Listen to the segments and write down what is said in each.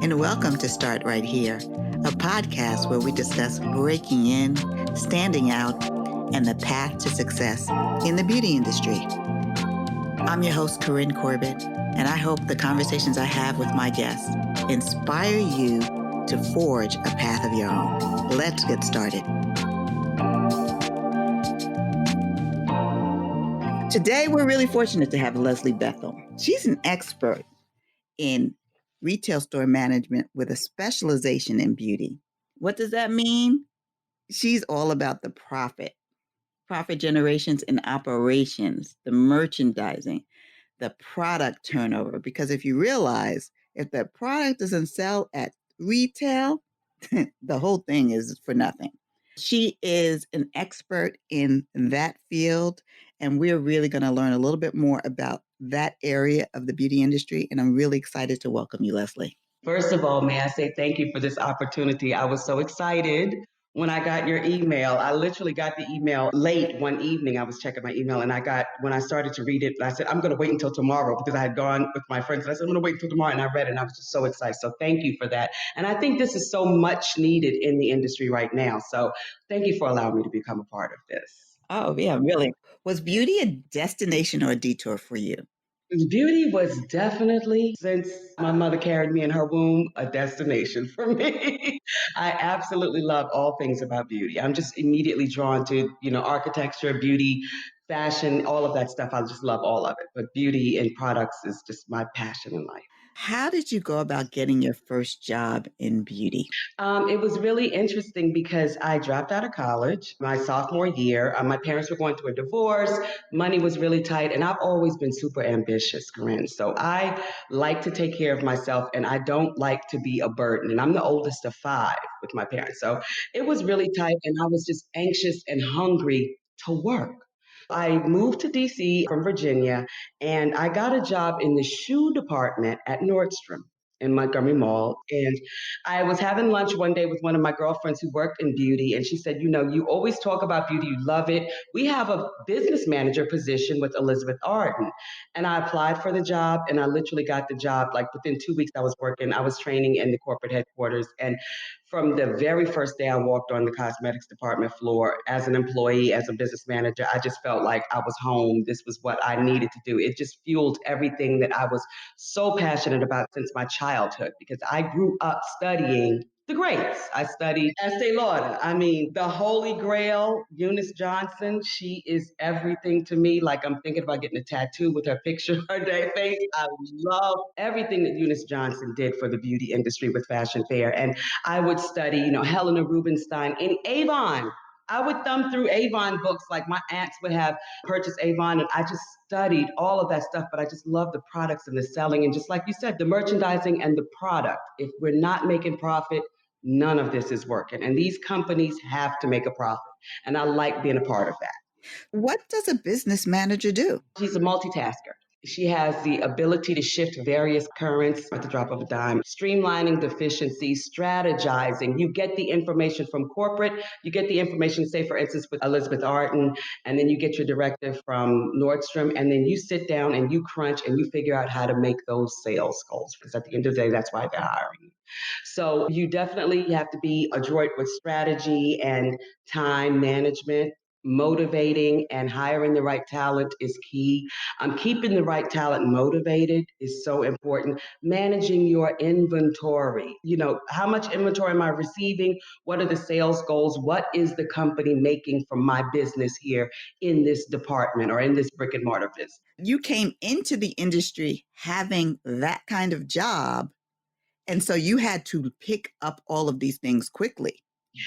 and welcome to Start Right Here, a podcast where we discuss breaking in, standing out, and the path to success in the beauty industry. I'm your host, Corinne Corbett, and I hope the conversations I have with my guests inspire you to forge a path of your own. Let's get started. Today, we're really fortunate to have Leslie Bethel. She's an expert in retail store management with a specialization in beauty. What does that mean? She's all about the profit generations and operations, the merchandising, the product turnover. Because if you realize, if the product doesn't sell at retail, the whole thing is for nothing. She is an expert in that field, and we're really going to learn a little bit more about that area of the beauty industry, and I'm really excited to welcome you, Leslie. First of all, may I say thank you for this opportunity. I was so excited when I got your email. I literally got the email late one evening. I was checking my email, and when I started to read it, I said, I'm going to wait until tomorrow, because I had gone with my friends. And I said, I'm going to wait until tomorrow, and I read it, and I was just so excited. So thank you for that. And I think this is so much needed in the industry right now. So thank you for allowing me to become a part of this. Oh, yeah, really. Was beauty a destination or a detour for you? Beauty was definitely, since my mother carried me in her womb, a destination for me. I absolutely love all things about beauty. I'm just immediately drawn to, architecture, beauty, fashion, all of that stuff. I just love all of it. But beauty and products is just my passion in life. How did you go about getting your first job in beauty? It was really interesting because I dropped out of college my sophomore year. My parents were going through a divorce. Money was really tight, and I've always been super ambitious, Corinne. So I like to take care of myself, and I don't like to be a burden. And I'm the oldest of 5 with my parents. So it was really tight, and I was just anxious and hungry to work. I moved to DC from Virginia, and I got a job in the shoe department at Nordstrom in Montgomery Mall. And I was having lunch one day with one of my girlfriends who worked in beauty, and she said, you always talk about beauty, you love it. We have a business manager position with Elizabeth Arden. And I applied for the job, and I literally got the job. Like within 2 weeks I was training in the corporate headquarters. And from the very first day I walked on the cosmetics department floor as an employee, as a business manager, I just felt like I was home. This was what I needed to do. It just fueled everything that I was so passionate about since my childhood, because I grew up studying the greats. I studied Estee Lauder. I mean, the Holy Grail, Eunice Johnson, she is everything to me. Like, I'm thinking about getting a tattoo with her picture on her face. I love everything that Eunice Johnson did for the beauty industry with Fashion Fair. And I would study, Helena Rubinstein and Avon. I would thumb through Avon books. Like my aunts would have purchased Avon, and I just studied all of that stuff. But I just love the products and the selling. And just like you said, the merchandising and the product. If we're not making profit, none of this is working. And these companies have to make a profit. And I like being a part of that. What does a business manager do? She's a multitasker. She has the ability to shift various currents at the drop of a dime, streamlining deficiencies, strategizing. You get the information from corporate, you get the information, say, for instance, with Elizabeth Arden, and then you get your directive from Nordstrom, and then you sit down and you crunch and you figure out how to make those sales goals, because at the end of the day, that's why they're hiring. So you definitely have to be adroit with strategy and time management. Motivating and hiring the right talent is key. Keeping the right talent motivated is so important. Managing your inventory. How much inventory am I receiving? What are the sales goals? What is the company making from my business here in this department or in this brick and mortar business? You came into the industry having that kind of job, and so you had to pick up all of these things quickly. Yes.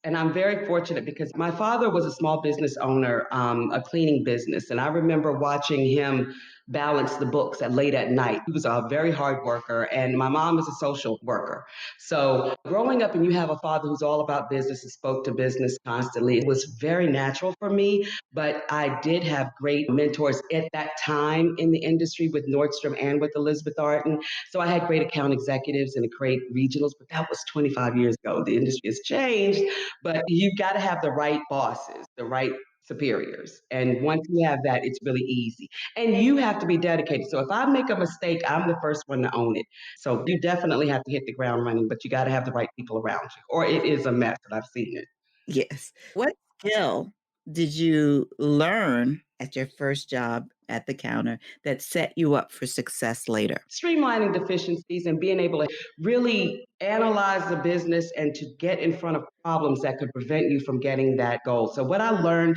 And I'm very fortunate because my father was a small business owner, a cleaning business. And I remember watching him balance the books late at night. He was a very hard worker, and my mom is a social worker. So growing up and you have a father who's all about business and spoke to business constantly, it was very natural for me. But I did have great mentors at that time in the industry with Nordstrom and with Elizabeth Arden. So I had great account executives and great regionals, but that was 25 years ago. The industry has changed, but you got to have the right bosses, the right superiors. And once you have that, it's really easy. And you have to be dedicated. So if I make a mistake, I'm the first one to own it. So you definitely have to hit the ground running, but you got to have the right people around you, or it is a mess, and I've seen it. Yes. What skill did you learn at your first job at the counter that set you up for success later? Streamlining deficiencies and being able to really analyze the business and to get in front of problems that could prevent you from getting that goal. So what I learned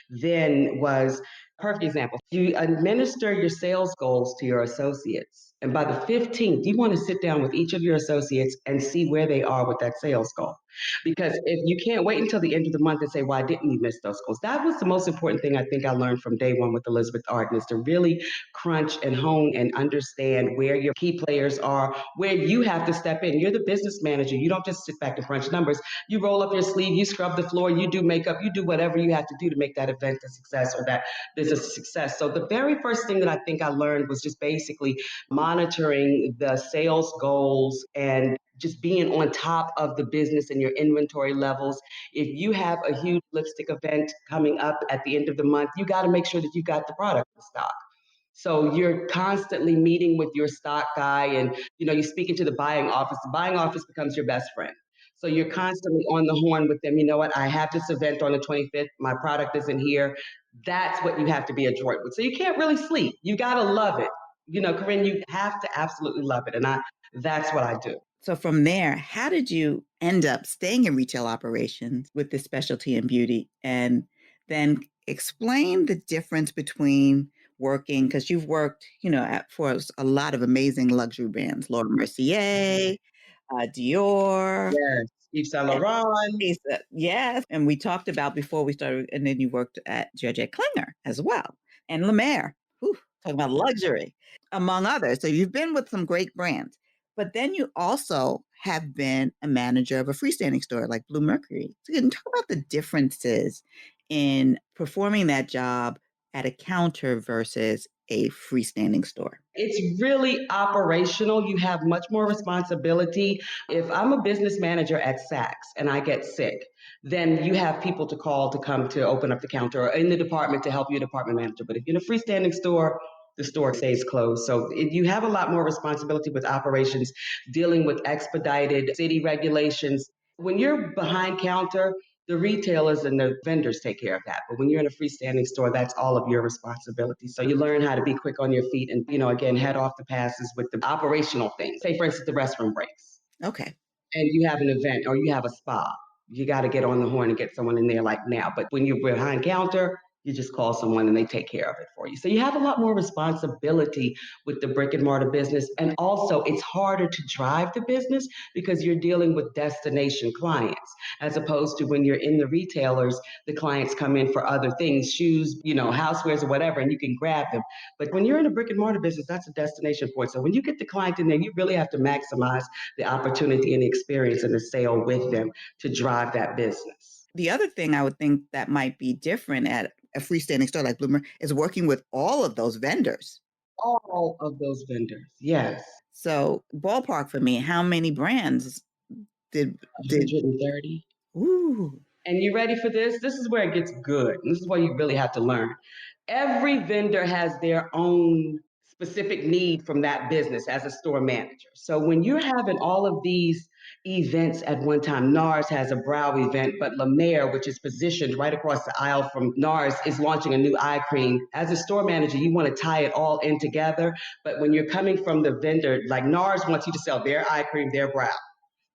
then was perfect example. You administer your sales goals to your associates. And by the 15th, you want to sit down with each of your associates and see where they are with that sales goal. Because if you can't wait until the end of the month and say, why didn't you miss those goals? That was the most important thing I think I learned from day one with Elizabeth Arden is to really crunch and hone and understand where your key players are, where you have to step in. You're the business manager. You don't just sit back and crunch numbers. You roll up your sleeve, you scrub the floor, you do makeup, you do whatever you have to do to make that event a success or that business a success. So the very first thing that I think I learned was just basically monitoring the sales goals and just being on top of the business and your inventory levels. If you have a huge lipstick event coming up at the end of the month, you got to make sure that you got the product in stock. So you're constantly meeting with your stock guy and you're speaking to the buying office. The buying office becomes your best friend. So you're constantly on the horn with them. You know what? I have this event on the 25th. My product isn't here. That's what you have to be adroit with. So you can't really sleep. You got to love it. Corinne, you have to absolutely love it. And that's what I do. So from there, how did you end up staying in retail operations with this specialty in beauty? And then explain the difference between working, because you've worked, for a lot of amazing luxury brands, Laura Mercier, Dior. Yes. Yves Saint Laurent. Yes. And we talked about before we started, and then you worked at Georgette Klinger as well, and La Mer. Whew, talking about luxury, among others. So you've been with some great brands. But then you also have been a manager of a freestanding store like Blue Mercury. So you can talk about the differences in performing that job at a counter versus a freestanding store. It's really operational. You have much more responsibility. If I'm a business manager at Saks and I get sick, then you have people to call to come to open up the counter or in the department to help your department manager. But if you're in a freestanding store, the store stays closed. So you have a lot more responsibility with operations, dealing with expedited city regulations. When you're behind counter, the retailers and the vendors take care of that. But when you're in a freestanding store, that's all of your responsibility. So you learn how to be quick on your feet and, again, head off the passes with the operational things. Say, for instance, the restroom breaks Okay. and you have an event or you have a spa. You got to get on the horn and get someone in there like now. But when you're behind counter, you just call someone and they take care of it for you. So you have a lot more responsibility with the brick and mortar business. And also, it's harder to drive the business because you're dealing with destination clients, as opposed to when you're in the retailers, the clients come in for other things, shoes, housewares or whatever, and you can grab them. But when you're in a brick and mortar business, that's a destination point. So when you get the client in there, you really have to maximize the opportunity and the experience and the sale with them to drive that business. The other thing I would think that might be different at a freestanding store like Bloomer is working with all of those vendors. All of those vendors, yes. So ballpark for me, how many brands did 130. Ooh. And you ready for this? This is where it gets good. This is where you really have to learn. Every vendor has their own specific need from that business as a store manager. So when you're having all of these events at one time, NARS has a brow event, but La Mer, which is positioned right across the aisle from NARS, is launching a new eye cream. As a store manager, you want to tie it all in together. But when you're coming from the vendor, like NARS wants you to sell their eye cream, their brow.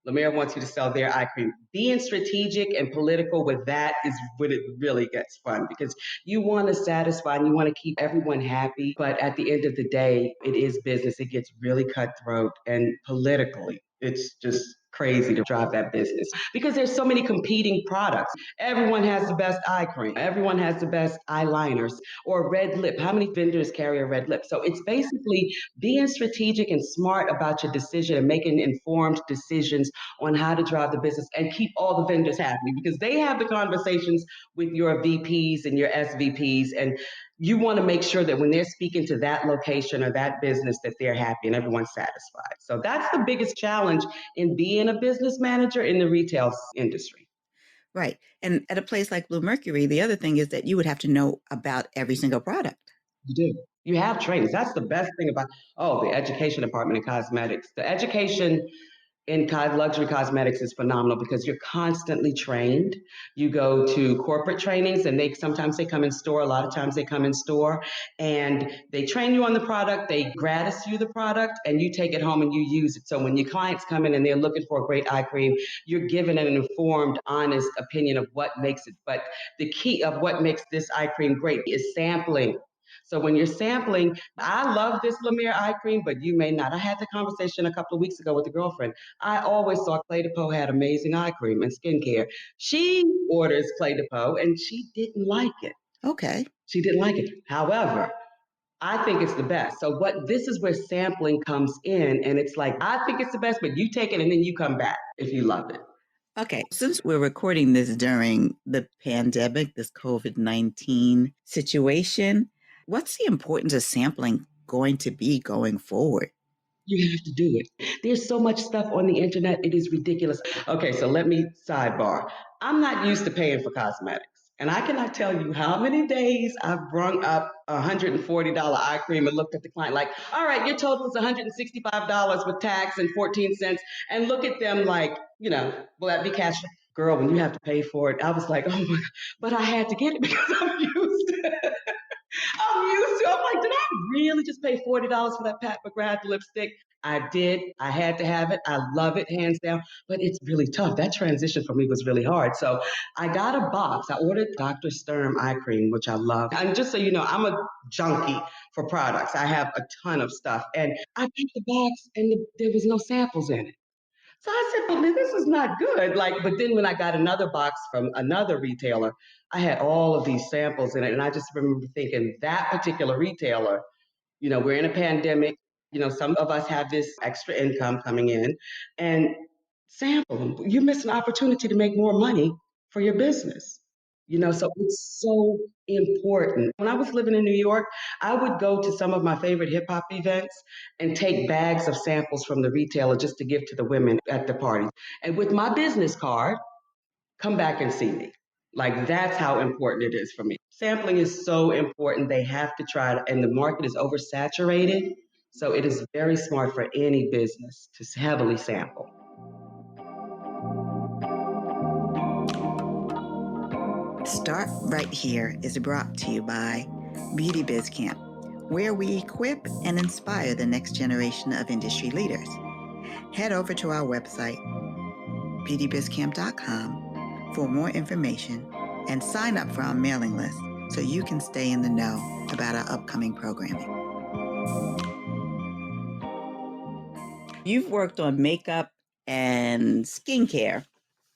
La Mer wants you to sell their eye cream. Being strategic and political with that is when it really gets fun because you want to satisfy and you want to keep everyone happy. But at the end of the day, it is business. It gets really cutthroat and politically, it's just crazy to drive that business because there's so many competing products. Everyone has the best eye cream. Everyone has the best eyeliners or red lip. How many vendors carry a red lip? So it's basically being strategic and smart about your decision and making informed decisions on how to drive the business and keep all the vendors happy because they have the conversations with your VPs and your SVPs and you want to make sure that when they're speaking to that location or that business that they're happy and everyone's satisfied. So that's the biggest challenge in being a business manager in the retail industry. Right. And at a place like Blue Mercury, the other thing is that you would have to know about every single product. You do. You have trainings. That's the best thing about, oh, the education department in cosmetics. The education in luxury cosmetics is phenomenal because you're constantly trained. You go to corporate trainings and they sometimes they come in store, a lot of times they come in store and they train you on the product, they gratis you the product and you take it home and you use it. So when your clients come in and they're looking for a great eye cream, you're given an informed, honest opinion of what makes it. But the key of what makes this eye cream great is sampling. So when you're sampling, I love this La Mer eye cream, but you may not. I had the conversation a couple of weeks ago with a girlfriend. I always thought Clé de Peau had amazing eye cream and skincare. She orders Clé de Peau and she didn't like it. Okay. She didn't like it. However, I think it's the best. So what this is where sampling comes in and it's like, I think it's the best, but you take it and then you come back if you love it. Okay. Since we're recording this during the pandemic, this COVID-19 situation, what's the importance of sampling going to be going forward? You have to do it. There's so much stuff on the internet, it is ridiculous. Okay, so let me sidebar. I'm not used to paying for cosmetics. And I cannot tell you how many days I've brung up a $140 eye cream and looked at the client like, all right, your total is $165 with tax and 14 cents. And look at them like, will that be cash? Girl, when you have to pay for it, I was like, oh my God, but I had to get it because I'm used to it. I'm used to it. I'm like, did I really just pay $40 for that Pat McGrath lipstick? I did. I had to have it. I love it, hands down. But it's really tough. That transition for me was really hard. So I got a box. I ordered Dr. Sturm eye cream, which I love. And just so you know, I'm a junkie for products. I have a ton of stuff. And I got the box and there was no samples in it. So I said, but this is not good. But then when I got another box from another retailer, I had all of these samples in it. And I just remember thinking that particular retailer, we're in a pandemic, some of us have this extra income coming in and sample them. You miss an opportunity to make more money for your business. So it's so important. When I was living in New York, I would go to some of my favorite hip hop events and take bags of samples from the retailer just to give to the women at the parties. And with my business card, come back and see me. That's how important it is for me. Sampling is so important. They have to try it, and the market is oversaturated. So it is very smart for any business to heavily sample. Start Right Here is brought to you by Beauty Biz Camp, where we equip and inspire the next generation of industry leaders. Head over to our website, beautybizcamp.com, for more information and sign up for our mailing list so you can stay in the know about our upcoming programming. You've worked on makeup and skincare.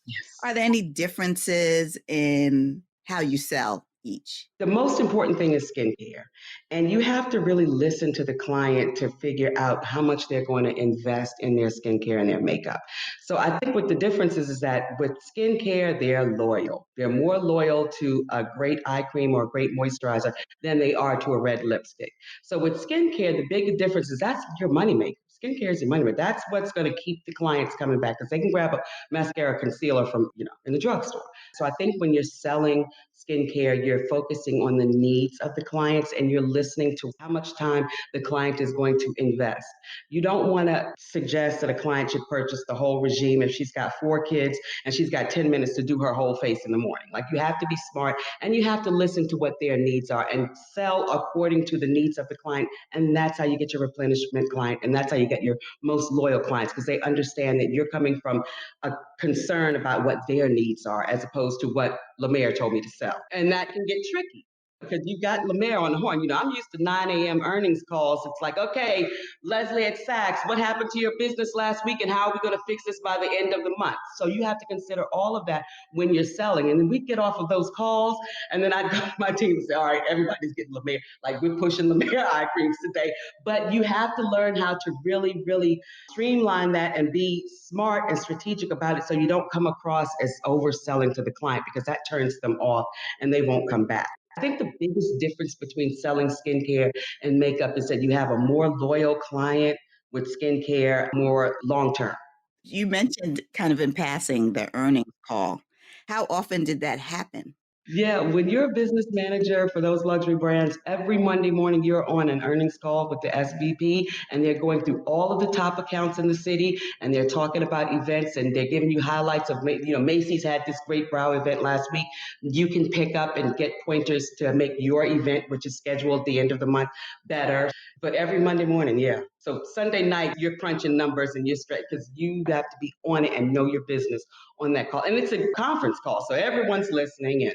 Yes. Are there any differences in how you sell each? The most important thing is skincare. And you have to really listen to the client to figure out how much they're going to invest in their skincare and their makeup. So I think what the difference is that with skincare, they're loyal. They're more loyal to a great eye cream or a great moisturizer than they are to a red lipstick. So with skincare, the big difference is that's your moneymaker. Skincare is your moneymaker. That's what's going to keep the clients coming back because they can grab a mascara concealer from, in the drugstore. So I think when you're selling skincare, you're focusing on the needs of the clients and you're listening to how much time the client is going to invest. You don't want to suggest that a client should purchase the whole regime if she's got 4 kids and she's got 10 minutes to do her whole face in the morning. You have to be smart and you have to listen to what their needs are and sell according to the needs of the client. And that's how you get your replenishment client. And that's how you get your most loyal clients because they understand that you're coming from a concern about what their needs are as opposed to what La Mer told me to sell. And that can get tricky because you got La Mer on the horn. I'm used to 9 a.m. earnings calls. It's like, okay, Leslie at Saks, what happened to your business last week and how are we going to fix this by the end of the month? So you have to consider all of that when you're selling. And then we get off of those calls and then I go to my team and say, all right, everybody's getting La Mer. We're pushing La Mer eye creams today. But you have to learn how to really, really streamline that and be smart and strategic about it so you don't come across as overselling to the client because that turns them off and they won't come back. I think the biggest difference between selling skincare and makeup is that you have a more loyal client with skincare, more long term. You mentioned kind of in passing the earnings call. How often did that happen? Yeah, when you're a business manager for those luxury brands, every Monday morning you're on an earnings call with the SVP, and they're going through all of the top accounts in the city, and they're talking about events, and they're giving you highlights of, Macy's had this great brow event last week. You can pick up and get pointers to make your event, which is scheduled at the end of the month, better. But every Monday morning, yeah. So Sunday night, you're crunching numbers and you're straight because you have to be on it and know your business on that call. And it's a conference call, so everyone's listening, and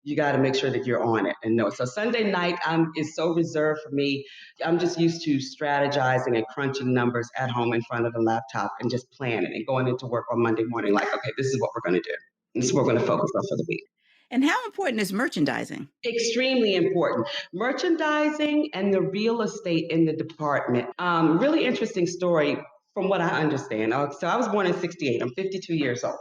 you got to make sure that you're on it and know it. So Sunday night is so reserved for me. I'm just used to strategizing and crunching numbers at home in front of a laptop and just planning and going into work on Monday morning like, okay, this is what we're going to do. This is what we're going to focus on for the week. And how important is merchandising? Extremely important. Merchandising and the real estate in the department. Really interesting story from what I understand. So I was born in 68. I'm 52 years old.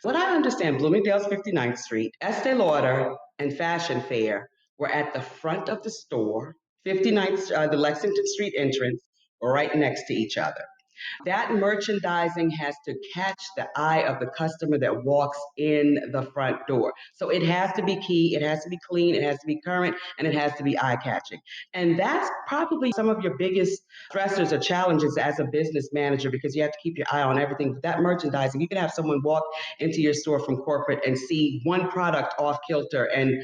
What I understand, Bloomingdale's 59th Street, Estee Lauder, and Fashion Fair were at the front of the store, 59th, the Lexington Street entrance, right next to each other. That merchandising has to catch the eye of the customer that walks in the front door. So it has to be key, it has to be clean, it has to be current, and it has to be eye catching. And that's probably some of your biggest stressors or challenges as a business manager because you have to keep your eye on everything. But that merchandising, you can have someone walk into your store from corporate and see one product off kilter, and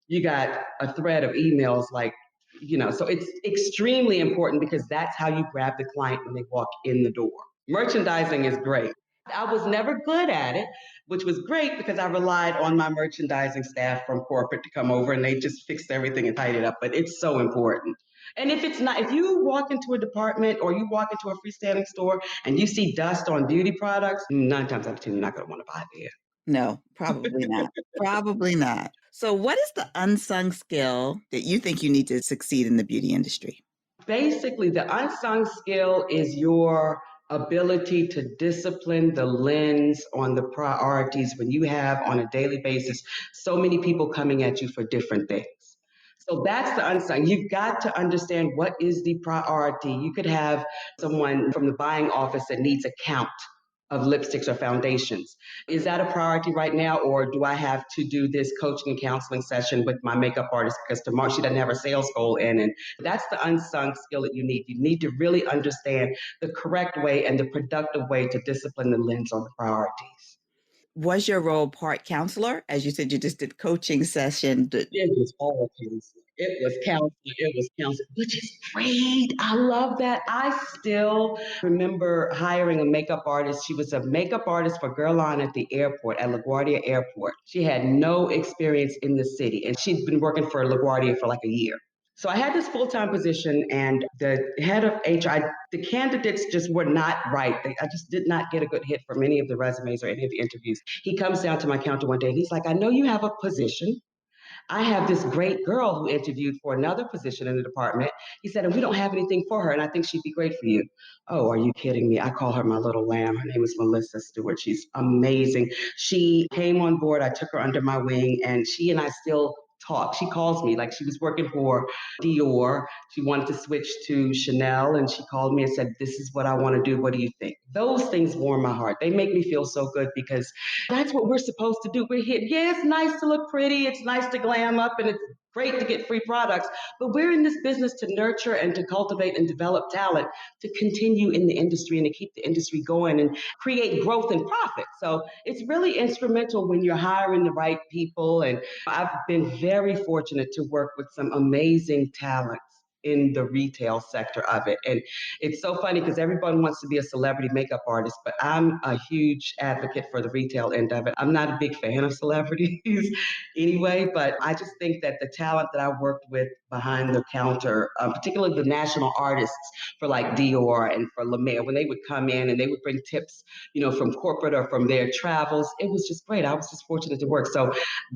you got a thread of emails like, so it's extremely important because that's how you grab the client when they walk in the door. Merchandising is great. I was never good at it, which was great because I relied on my merchandising staff from corporate to come over and they just fixed everything and tidied it up. But it's so important. And if you walk into a department or you walk into a freestanding store and you see dust on beauty products, 9 times out of 10, you're not going to want to buy there. No, probably not. Probably not. So, what is the unsung skill that you think you need to succeed in the beauty industry? Basically, the unsung skill is your ability to discipline the lens on the priorities when you have on a daily basis so many people coming at you for different things. So that's the unsung. You've got to understand what is the priority. You could have someone from the buying office that needs a count of lipsticks or foundations. Is that a priority right now, or do I have to do this coaching and counseling session with my makeup artist because tomorrow she doesn't have her sales goal in? And that's the unsung skill that you need. You need to really understand the correct way and the productive way to discipline the lens on the priorities. Was your role part counselor? As you said, you just did coaching session. It was all counseling. It was counseling. It was counseling, which is great. I love that. I still remember hiring a makeup artist. She was a makeup artist for Guerlain at the airport, at LaGuardia Airport. She had no experience in the city, and she'd been working for LaGuardia for like a year. So I had this full-time position, and the head of HR, the candidates just were not right. I just did not get a good hit from any of the resumes or any of the interviews. He comes down to my counter one day, and he's like, I know you have a position. I have this great girl who interviewed for another position in the department. He said, and we don't have anything for her, and I think she'd be great for you. Oh, are you kidding me? I call her my little lamb. Her name is Melissa Stewart. She's amazing. She came on board. I took her under my wing, and she and I still talk. She calls me like she was working for Dior. She wanted to switch to Chanel, and she called me and said, this is what I want to do. What do you think? Those things warm my heart. They make me feel so good because that's what we're supposed to do. We're here. Yeah, it's nice to look pretty. It's nice to glam up, and it's great to get free products. But we're in this business to nurture and to cultivate and develop talent to continue in the industry and to keep the industry going and create growth and profit. So it's really instrumental when you're hiring the right people. And I've been very fortunate to work with some amazing talents in the retail sector of it. And it's so funny because everyone wants to be a celebrity makeup artist, but I'm a huge advocate for the retail end of it. I'm not a big fan of celebrities anyway, but I just think that the talent that I worked with behind the counter, particularly the national artists for like Dior and for La Mer, when they would come in and they would bring tips, from corporate or from their travels, it was just great. I was just fortunate to work. So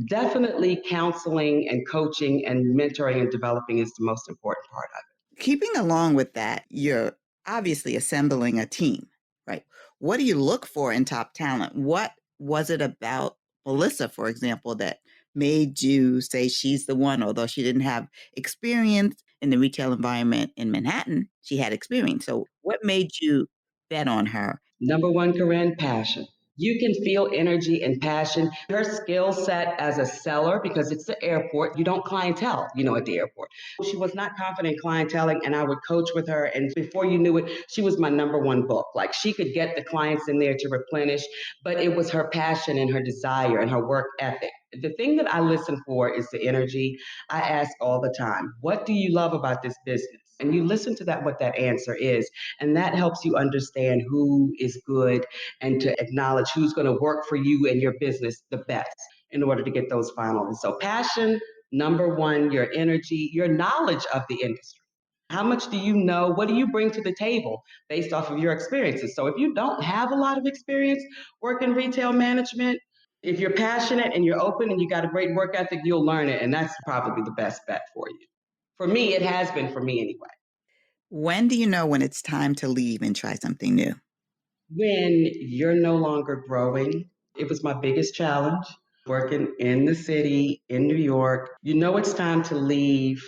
definitely counseling and coaching and mentoring and developing is the most important part of it. Keeping along with that, you're obviously assembling a team, right? What do you look for in top talent? What was it about Melissa, for example, that made you say she's the one, although she didn't have experience in the retail environment in Manhattan? She had experience. So, what made you bet on her? Number one, Corinne, passion. You can feel energy and passion. Her skill set as a seller, because it's the airport, you don't clientele, at the airport. She was not confident in clienteling, and I would coach with her. And before you knew it, she was my number one book. Like, she could get the clients in there to replenish, but it was her passion and her desire and her work ethic. The thing that I listen for is the energy. I ask all the time, what do you love about this business? And you listen to that, what that answer is. And that helps you understand who is good and to acknowledge who's going to work for you and your business the best in order to get those final. And so passion, number one, your energy, your knowledge of the industry. How much do you know? What do you bring to the table based off of your experiences? So if you don't have a lot of experience working retail management, if you're passionate and you're open and you got a great work ethic, you'll learn it. And that's probably the best bet for you. For me, it has been for me anyway. When do you know when it's time to leave and try something new? When you're no longer growing, it was my biggest challenge working in the city in New York. You know it's time to leave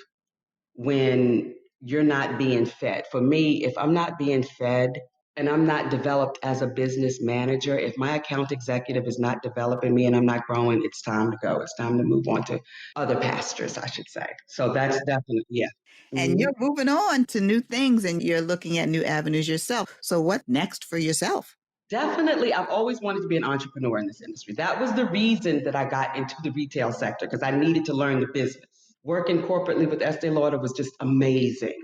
when you're not being fed. For me, if I'm not being fed and I'm not developed as a business manager, if my account executive is not developing me and I'm not growing, it's time to go. It's time to move on to other pastures, I should say. So that's definitely, yeah. And Mhm. you're moving on to new things and you're looking at new avenues yourself. So, what next for yourself? Definitely, I've always wanted to be an entrepreneur in this industry. That was the reason that I got into the retail sector because I needed to learn the business. Working corporately with Estee Lauder was just amazing.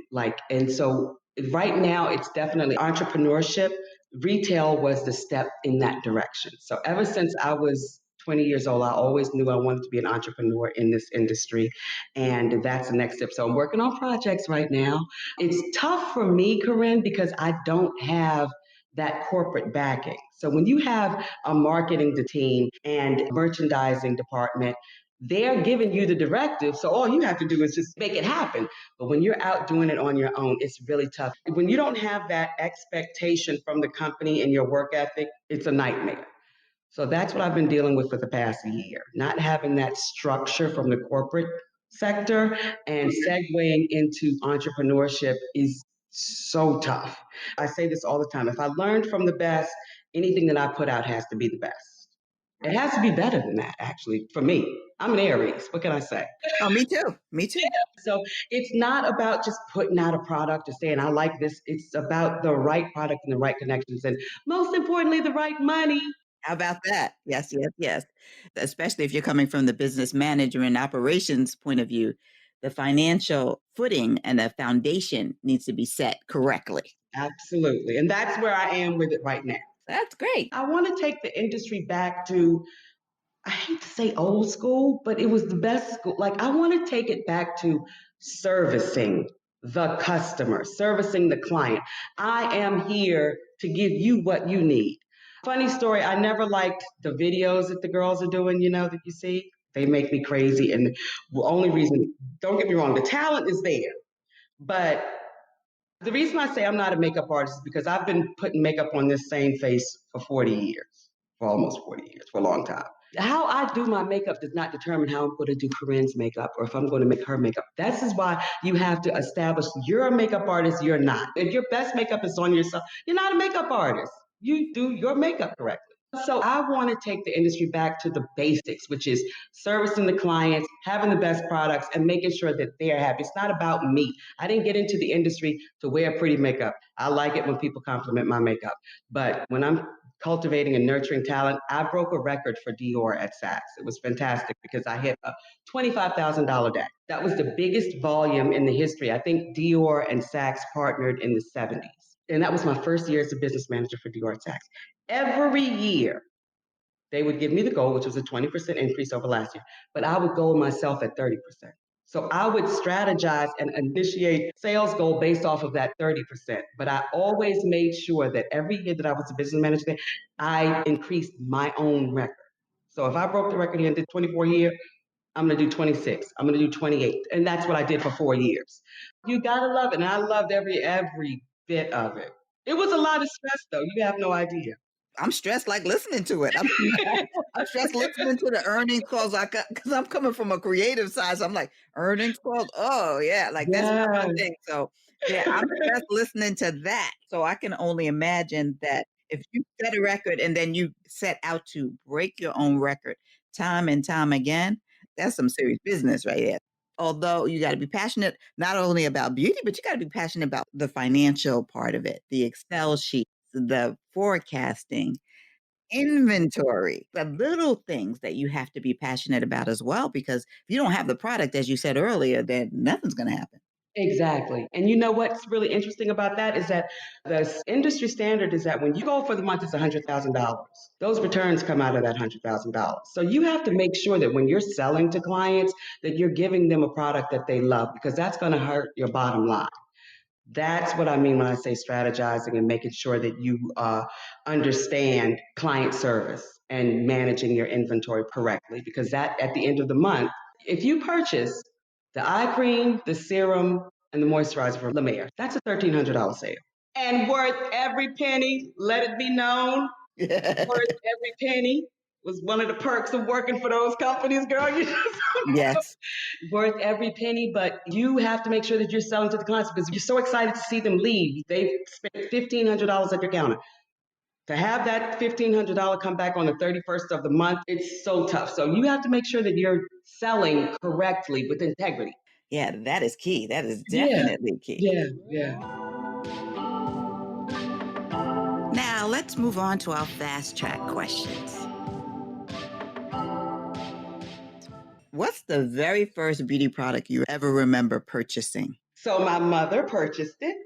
And so right now it's definitely entrepreneurship. Retail was the step in that direction. So ever since I was 20 years old, I always knew I wanted to be an entrepreneur in this industry. And that's the next step. So I'm working on projects right now. It's tough for me, Corinne, because I don't have that corporate backing. So when you have a marketing team and merchandising department, they're giving you the directive. So all you have to do is just make it happen. But when you're out doing it on your own, it's really tough. When you don't have that expectation from the company and your work ethic, it's a nightmare. So that's what I've been dealing with for the past year, not having that structure from the corporate sector and segueing into entrepreneurship is so tough. I say this all the time. If I learned from the best, anything that I put out has to be the best. It has to be better than that, actually, for me. I'm an Aries. What can I say? Oh, me too. Me too. So it's not about just putting out a product or saying, I like this. It's about the right product and the right connections. And most importantly, the right money. How about that? Yes, yes, yes. Especially if you're coming from the business manager and operations point of view, the financial footing and the foundation needs to be set correctly. Absolutely. And that's where I am with it right now. That's great. I want to take the industry back to, I hate to say old school, but it was the best school. Like, I want to take it back to servicing the customer, servicing the client. I am here to give you what you need. Funny story, I never liked the videos that the girls are doing, that you see. They make me crazy. And the only reason, don't get me wrong, the talent is there. But the reason I say I'm not a makeup artist is because I've been putting makeup on this same face for 40 years, for almost 40 years, for a long time. How I do my makeup does not determine how I'm going to do Corinne's makeup or if I'm going to make her makeup. This is why you have to establish you're a makeup artist, you're not. If your best makeup is on yourself, you're not a makeup artist. You do your makeup correctly. So I want to take the industry back to the basics, which is servicing the clients, having the best products, and making sure that they're happy. It's not about me. I didn't get into the industry to wear pretty makeup. I like it when people compliment my makeup. But when I'm cultivating and nurturing talent, I broke a record for Dior at Saks. It was fantastic because I hit a $25,000 day. That was the biggest volume in the history. I think Dior and Saks partnered in the 70s. And that was my first year as a business manager for Dior at Saks. Every year, they would give me the goal, which was a 20% increase over last year, but I would goal myself at 30%. So I would strategize and initiate sales goal based off of that 30%. But I always made sure that every year that I was a business manager, I increased my own record. So if I broke the record here and did 24 years, I'm going to do 26. I'm going to do 28. And that's what I did for 4 years. You got to love it. And I loved every bit of it. It was a lot of stress, though. You have no idea. I'm stressed like listening to it. I'm stressed listening to the earnings calls because I'm coming from a creative side. So I'm like, earnings calls? Oh, yeah. Like that's not my Yes. thing. So, yeah, I'm stressed listening to that. So I can only imagine that If you set a record and then you set out to break your own record time and time again, that's some serious business right there. Although you got to be passionate not only about beauty, but you got to be passionate about the financial part of it, the Excel sheets, the forecasting, inventory, the little things that you have to be passionate about as well. Because if you don't have the product, as you said earlier, then nothing's going to happen. Exactly. And you know what's really interesting about that is that industry standard is that when you go for the month, it's $100,000. Those returns come out of that $100,000. So you have to make sure that when you're selling to clients, that you're giving them a product that they love because that's going to hurt your bottom line. That's what I mean when I say strategizing and making sure that you understand client service and managing your inventory correctly. Because that at the end of the month, if you purchase the eye cream, the serum, and the moisturizer from La Mer, that's a $1,300 sale. And worth every penny, let it be known, worth every penny was one of the perks of working for those companies, girl. You just Yes. worth every penny, but you have to make sure that you're selling to the clients because you're so excited to see them leave. They've spent $1,500 at your counter. To have that $1,500 come back on the 31st of the month, it's so tough. So you have to make sure that you're selling correctly with integrity. Yeah, that is key. That is Yeah, definitely key. yeah. Now, let's move on to our fast track questions. What's the very first beauty product you ever remember purchasing? So my mother purchased it.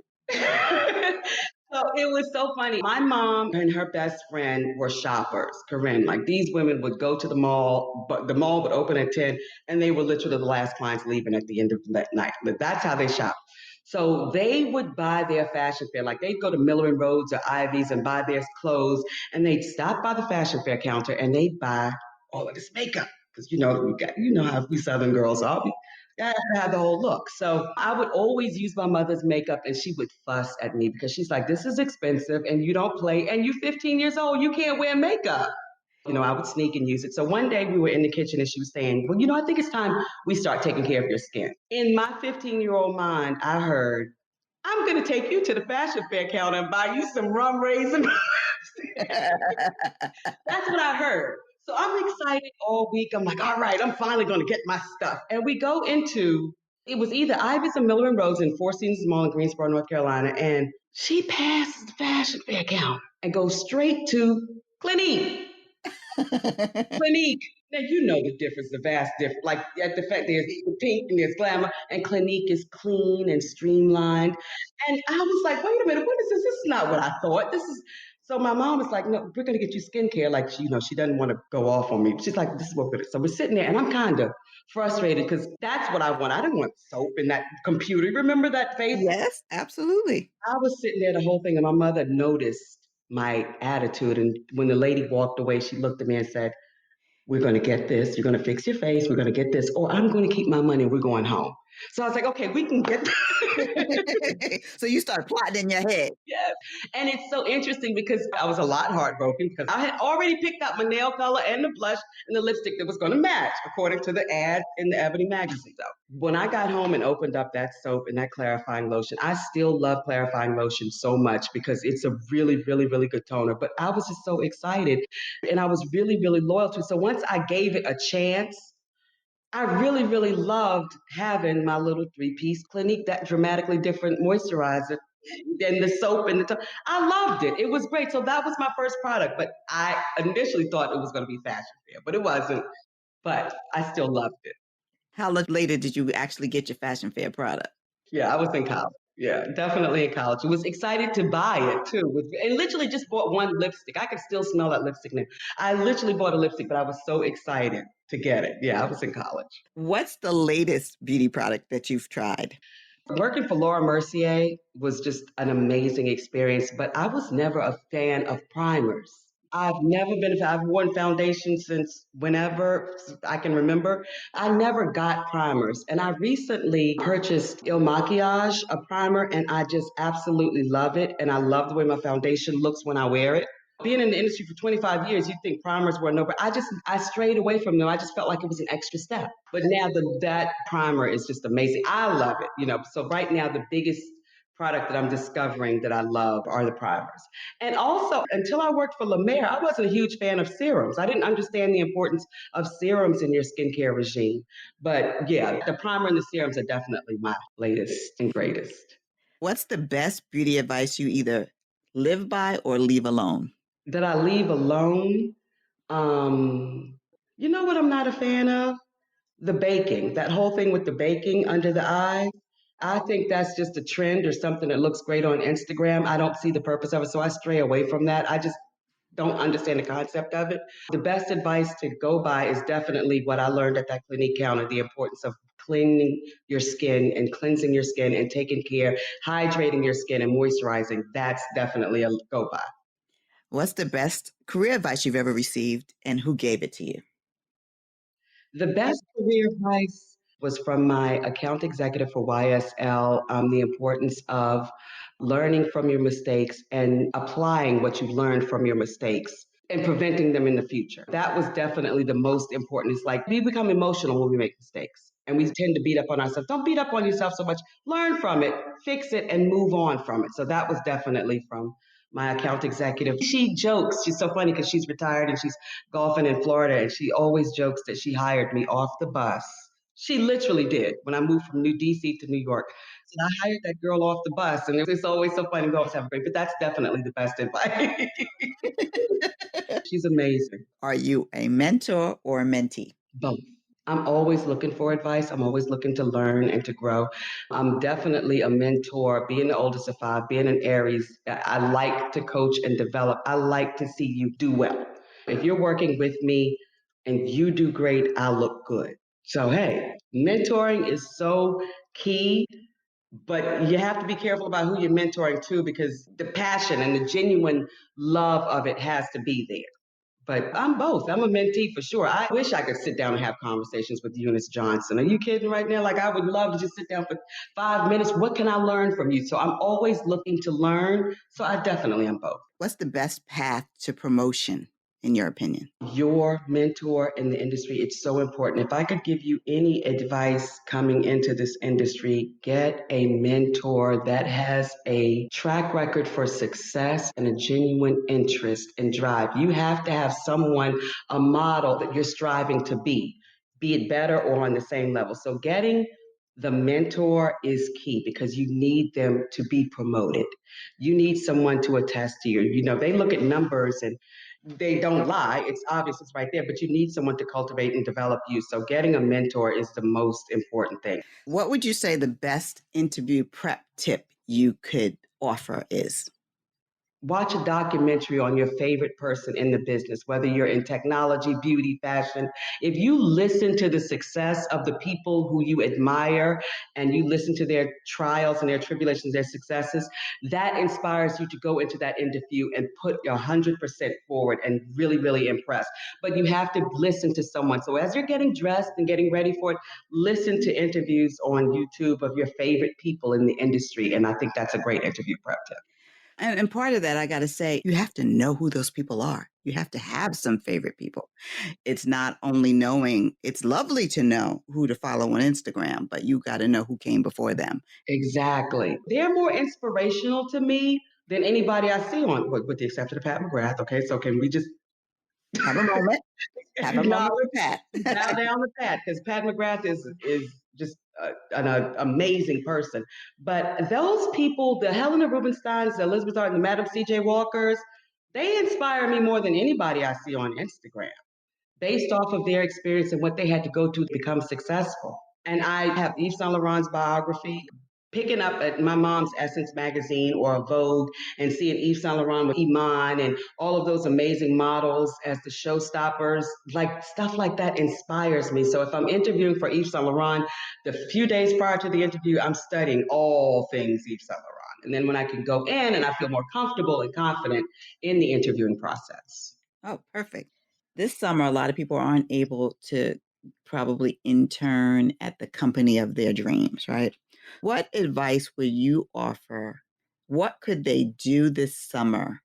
So it was so funny. My mom and her best friend were shoppers, Corinne. Like these women would go to the mall, but the mall would open at 10 and they were literally the last clients leaving at the end of that night. But that's how they shop. So they would buy their fashion fair. Like they'd go to Miller and Rhodes or Ivy's and buy their clothes and they'd stop by the fashion fair counter and they'd buy all of this makeup. Because you know how we Southern girls are. I have to have the whole look. So I would always use my mother's makeup and she would fuss at me because she's like, this is expensive and you don't play and you're 15 years old, you can't wear makeup. I would sneak and use it. So one day we were in the kitchen and she was saying, well, I think it's time we start taking care of your skin. In my 15-year-old mind, I heard, I'm going to take you to the fashion fair counter and buy you some rum raisin. That's what I heard. So I'm excited all week. I'm like, all right, I'm finally going to get my stuff. And we go into, it was either Ivy's or Miller and Rose in Four Seasons Mall in Greensboro, North Carolina. And she passes the fashion fair counter and goes straight to Clinique. Clinique. Now you know the difference, the vast difference. Like at the fact there's pink and there's glamour, and Clinique is clean and streamlined. And I was like, wait a minute, what is this? This is not what I thought. This is so my mom was like, no, we're gonna get you skincare. Like she doesn't want to go off on me. She's like, this is what we're gonna. So we're sitting there, and I'm kind of frustrated because that's what I want. I didn't want soap in that computer. Remember that face? Yes, absolutely. I was sitting there the whole thing, and my mother noticed my attitude. And when the lady walked away, she looked at me and said, we're going to get this. You're going to fix your face. We're going to get this. Or I'm going to keep my money. We're going home. So I was like, okay, we can get So you start plotting in your head. Yes. And it's so interesting because I was a lot heartbroken because I had already picked out my nail color and the blush and the lipstick that was going to match according to the ad in the Ebony magazine. So when I got home and opened up that soap and that clarifying lotion, I still love clarifying lotion so much because it's a really, really, really good toner. But I was just so excited and I was really, really loyal to it. So once I gave it a chance, I really, really loved having my little three-piece Clinique, that dramatically different moisturizer than the soap and I loved it. It was great. So that was my first product, but I initially thought it was going to be Fashion Fair, but it wasn't. But I still loved it. How much later did you actually get your fashion fair product? Yeah, I was in college. Yeah, definitely in college. I was excited to buy it too. And literally just bought one lipstick. I can still smell that lipstick now. I literally bought a lipstick, but I was so excited to get it. Yeah, I was in college. What's the latest beauty product that you've tried? Working for Laura Mercier was just an amazing experience, but I was never a fan of primers. I've worn foundation since whenever I can remember. I never got primers. And I recently purchased Il Maquillage, a primer, and I just absolutely love it. And I love the way my foundation looks when I wear it. Being in the industry for 25 years, you'd think primers were no, but I strayed away from them. I just felt like it was an extra step. But now that primer is just amazing. I love it. So right now the biggest product that I'm discovering that I love are the primers. And also, until I worked for La Mer, I wasn't a huge fan of serums. I didn't understand the importance of serums in your skincare regime. But yeah, the primer and the serums are definitely my latest and greatest. What's the best beauty advice you either live by or leave alone? That I leave alone. Um, you know what I'm not a fan of? The baking, that whole thing with the baking under the eye. I think that's just a trend or something that looks great on Instagram. I don't see the purpose of it, so I stray away from that. I just don't understand the concept of it. The best advice to go by is definitely what I learned at that Clinique counter, the importance of cleaning your skin and cleansing your skin and taking care, hydrating your skin and moisturizing. That's definitely a go by. What's the best career advice you've ever received and who gave it to you? The best career advice was from my account executive for YSL, the importance of learning from your mistakes and applying what you've learned from your mistakes and preventing them in the future. That was definitely the most important. It's like we become emotional when we make mistakes and we tend to beat up on ourselves. Don't beat up on yourself so much. Learn from it, fix it, and move on from it. So that was definitely from my account executive. She jokes. She's so funny because she's retired and she's golfing in Florida, and she always jokes that she hired me off the bus. She literally did when I moved from New DC to New York. So I hired that girl off the bus, and it's always so funny. We always have a great, but that's definitely the best advice. She's amazing. Are you a mentor or a mentee? Both. I'm always looking for advice. I'm always looking to learn and to grow. I'm definitely a mentor. Being the oldest of five, being an Aries, I like to coach and develop. I like to see you do well. If you're working with me and you do great, I'll look good. So, hey, mentoring is so key, but you have to be careful about who you're mentoring too, because the passion and the genuine love of it has to be there. But I'm both. I'm a mentee for sure. I wish I could sit down and have conversations with Eunice Johnson. Are you kidding right now? Like, I would love to just sit down for 5 minutes. What can I learn from you? So I'm always looking to learn. So I definitely am both. What's the best path to promotion, in your opinion? Your mentor in the industry, it's so important. If I could give you any advice coming into this industry, get a mentor that has a track record for success and a genuine interest and drive. You have to have someone, a model that you're striving to be it better or on the same level. So getting the mentor is key because you need them to be promoted. You need someone to attest to you. You know, they look at numbers and they don't lie. It's obvious, it's right there, but you need someone to cultivate and develop you. So getting a mentor is the most important thing. What would you say the best interview prep tip you could offer is? Watch a documentary on your favorite person in the business, whether you're in technology, beauty, fashion. If you listen to the success of the people who you admire and you listen to their trials and their tribulations, their successes, that inspires you to go into that interview and put your 100% forward and really, really impress. But you have to listen to someone. So as you're getting dressed and getting ready for it, listen to interviews on YouTube of your favorite people in the industry. And I think that's a great interview prep tip. And part of that, I got to say, you have to know who those people are. You have to have some favorite people. It's not only knowing, it's lovely to know who to follow on Instagram, but you got to know who came before them. Exactly. They're more inspirational to me than anybody I see on, with the exception of Pat McGrath. Okay, so can we just Have a moment. Have a moment acknowledge, with Pat. bow down to Pat, because Pat McGrath is just an amazing person. But those people, the Helena Rubinsteins, the Elizabeth Arden, the Madam C.J. Walkers, they inspire me more than anybody I see on Instagram, based off of their experience and what they had to go to become successful. And I have Yves Saint Laurent's biography, picking up at my mom's Essence magazine or a Vogue and seeing Yves Saint Laurent with Iman and all of those amazing models as the showstoppers, like stuff like that inspires me. So if I'm interviewing for Yves Saint Laurent, the few days prior to the interview, I'm studying all things Yves Saint Laurent. And then when I can go in and I feel more comfortable and confident in the interviewing process. Oh, perfect. This summer, a lot of people aren't able to probably intern at the company of their dreams, right? What advice would you offer? What could they do this summer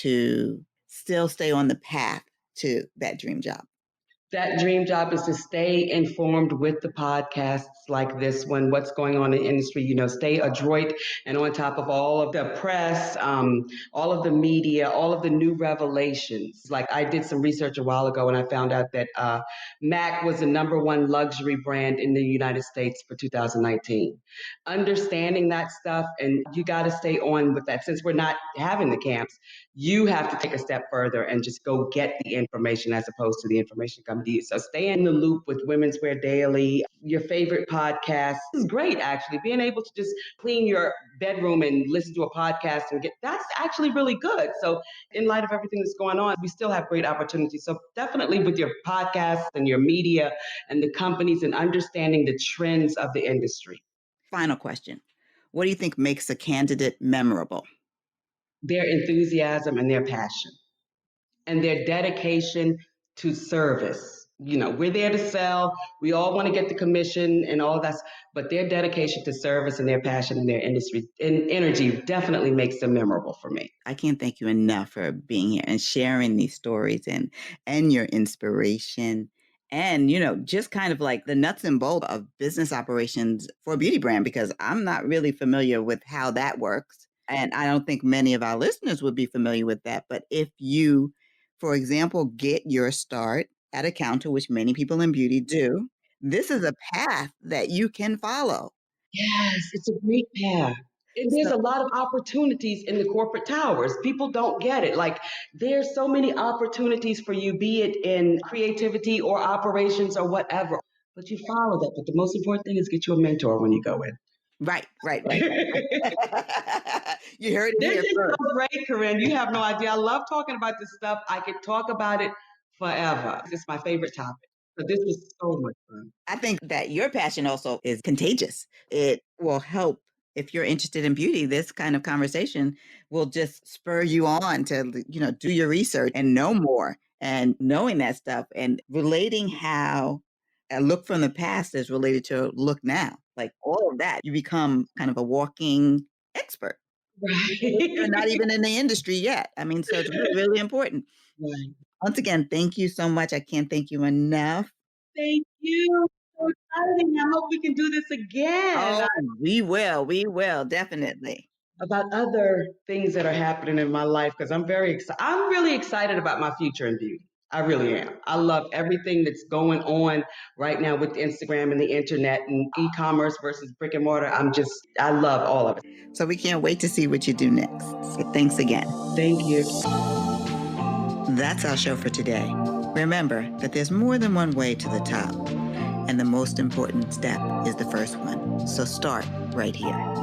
to still stay on the path to that dream job? That dream job is to stay informed with the podcasts like this one, what's going on in the industry, stay adroit and on top of all of the press, all of the media, all of the new revelations. Like I did some research a while ago and I found out that MAC was the #1 luxury brand in the United States for 2019. Understanding that stuff, and you got to stay on with that. Since we're not having the camps, you have to take a step further and just go get the information as opposed to the information coming to you. So stay in the loop with Women's Wear Daily, your favorite podcast. This is great, actually. Being able to just clean your bedroom and listen to a podcast and that's actually really good. So in light of everything that's going on, we still have great opportunities. So definitely with your podcasts and your media and the companies and understanding the trends of the industry. Final question. What do you think makes a candidate memorable? Their enthusiasm and their passion and their dedication to service. We're there to sell. We all want to get the commission and all that, but their dedication to service and their passion in their industry and energy definitely makes them memorable for me. I can't thank you enough for being here and sharing these stories and your inspiration and, just kind of like the nuts and bolts of business operations for a beauty brand, because I'm not really familiar with how that works. And I don't think many of our listeners would be familiar with that. But if you, for example, get your start at a counter, which many people in beauty do, this is a path that you can follow. Yes, it's a great path. And there's a lot of opportunities in the corporate towers. People don't get it. Like there's so many opportunities for you, be it in creativity or operations or whatever. But you follow that. But the most important thing is get you a mentor when you go in. Right. You heard it This here is first. so great, Corinne. You have no idea. I love talking about this stuff. I could talk about it forever. It's my favorite topic. So this was so much fun. I think that your passion also is contagious. It will help if you're interested in beauty. This kind of conversation will just spur you on to, do your research and know more, and knowing that stuff and relating how a look from the past is related to a look now. Like all of that, you become kind of a walking expert. Right. You're not even in the industry yet. I mean, so it's really, really important. Right. Once again, thank you so much. I can't thank you enough. Thank you. So exciting. I hope we can do this again. Oh, we will, definitely. About other things that are happening in my life because I'm very excited. I'm really excited about my future in beauty. I really am. I love everything that's going on right now with Instagram and the internet and e-commerce versus brick and mortar. I love all of it. So we can't wait to see what you do next. So thanks again. Thank you. That's our show for today. Remember that there's more than one way to the top, and the most important step is the first one. So start right here.